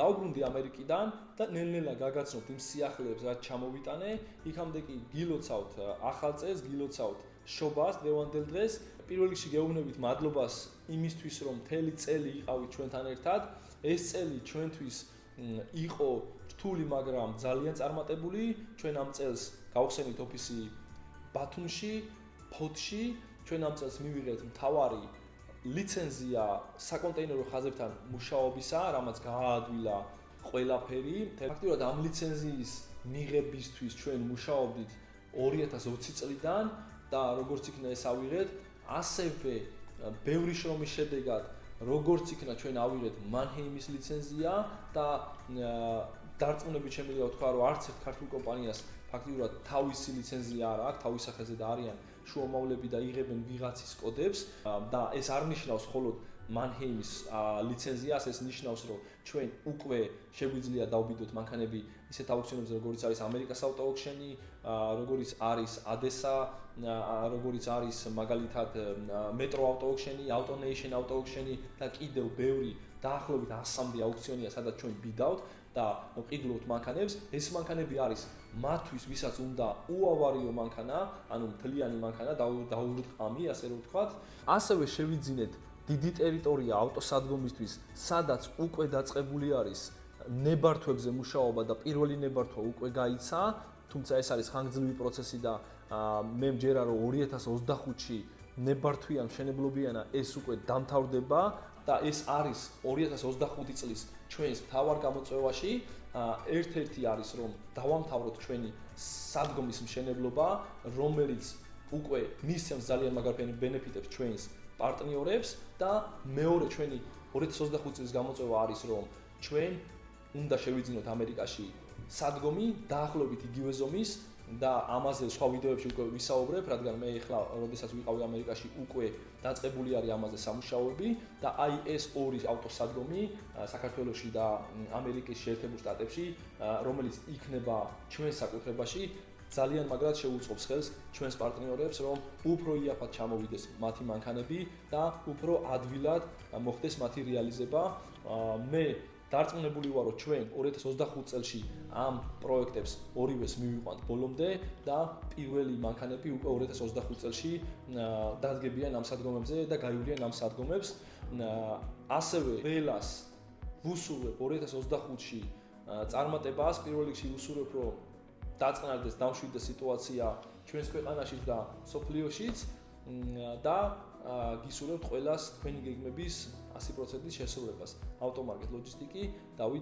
დაუბრუნდი ამერიკიდან და ნელ-ნელა გაგაცნობთ იმ სიახლეებს, რაც ჩამოვიტანე, იქამდე კი გილოცავთ ახალ წელს, გილოცავთ შობას დღევანდელ დღეს. პირველ რიგში გეუბნებით მადლობას იმისთვის, რომ მთელი წელი იყავით ჩვენთან ერთად. ეს წელი ჩვენთვის იყო რთული, მაგრამ ძალიან წარმატებული. ჩვენ ამ წელს გავხსენით ოფისი ბათუმში, ფოთში. ჩვენ ამ წელს მივიღეთ მთავარი ლიცენზია საკონტეინერო ხაზებთან მუშაობისა, რამაც გააადვილა ყველაფერი. ფაქტობრივად ამ ლიცენზიის მიღებისთვის ჩვენ მუშაობდით 2020 წლიდან და როგორც იქნა ეს ავიღეთ, ასევე ბევრი შრომის შედეგად როგორც იქნა ჩვენ ავიღეთ მანჰეიმის ლიცენზია და დარწმუნებით შემიძლია ვთქვა, რომ არც ერთ ქართულ კომპანიას ფაქტობრივად თავისი ლიცენზია არ აქვს, თავის სახელზე და არიან შუამავლები და იღებენ ვიღაცის კოდებს და ეს არ ნიშნავს მხოლოდ მანჰეიმის ლიცენზიას, ეს ნიშნავს, რომ ჩვენ უკვე შეგვიძლია დავბიდოთ მანქანები ისეთ აუქციონებზე, როგორიც არის ამერიკას ავტოაუქციონი, როგორიც არის ADESA, როგორიც არის მაგალითად მეტრო ავტოაუქციონი, AutoNation ავტოაუქციონი და კიდევ ბევრი დაახლოებით 100-მდე აუქციონია, სადაც ჩვენ ვბიდავთ და ვყიდულობთ მანქანებს. ეს მანქანები არის მათთვის, ვისაც უნდა უავარიო მანქანა, ანუ მთლიანი მანქანა, დაურტყამი, ასე რომ ვთქვათ. ასევე შევიძინეთ დიდი ტერიტორია ავტოსადგომისთვის, სადაც უკვე დაწყებული არის ნებართვებზე მუშაობა და პირველი ნებართვა უკვე გაიცა, თუმცა ეს არის ხანგრძლივი პროცესი და მე მჯერა, რომ 2025-ში ნებართვიან მშენებლობიანა ეს უკვე დამთავრდება და ეს არის 2025 წლის ჩვენს მთავარ გამოწვევაში. ერთ-ერთი არის, რომ დავამთავროთ ჩვენი სადგომის მშენებლობა, რომელიც უკვე მისცემს ძალიან მაგარი ბენეფიტებს ჩვენს პარტნიორებს და მეორე ჩვენი 2025 წლის გამოწვევა არის, რომ ჩვენ უნდა შევიძინოთ ამერიკაში სადგომი დაახლოებით იგივე ზომის და ამაზე სხვა ვიდეოებში უკვე ვისაუბრებ, რადგან მე ახლა როდესაც ვიყავი ამერიკაში უკვე დაწყებული არის ამაზე სამუშაოები და აი ეს ორი ავტოსადგომი საქართველოში და ამერიკის შეერთებულ შტატებში, რომელიც იქნება ჩვენს საკუთრებაში, ძალიან მაგრად შეუწყობს ხელს ჩვენს პარტნიორებს, რომ უფრო იაფად ჩამოვიდეს მათი მანქანები და უფრო ადვილად მოხდეს მათი რეალიზება. მე დარწმუნებული ვარ, რომ ჩვენ 2025 წელში ამ პროექტებს ორივეს მივიყვანთ ბოლომდე და პირველი მანქანები უკვე 2025 წელში დადგებიან ამ სადგომებზე და გაივლიან ამ სადგომებს. ასევე ველას ვუსურვებ 2025-ში წარმატებას, პირველ რიგში ვუსურვებ, რომ დაწყნარდეს, დამშვიდდეს სიტუაცია ჩვენს ქვეყანაშიც და სოფლიოშიც და გისურვებთ ყველას თქვენი გეგმების 100%-ის შესრულებას. ავტომარკეტ ლოჯისტიკი, დავით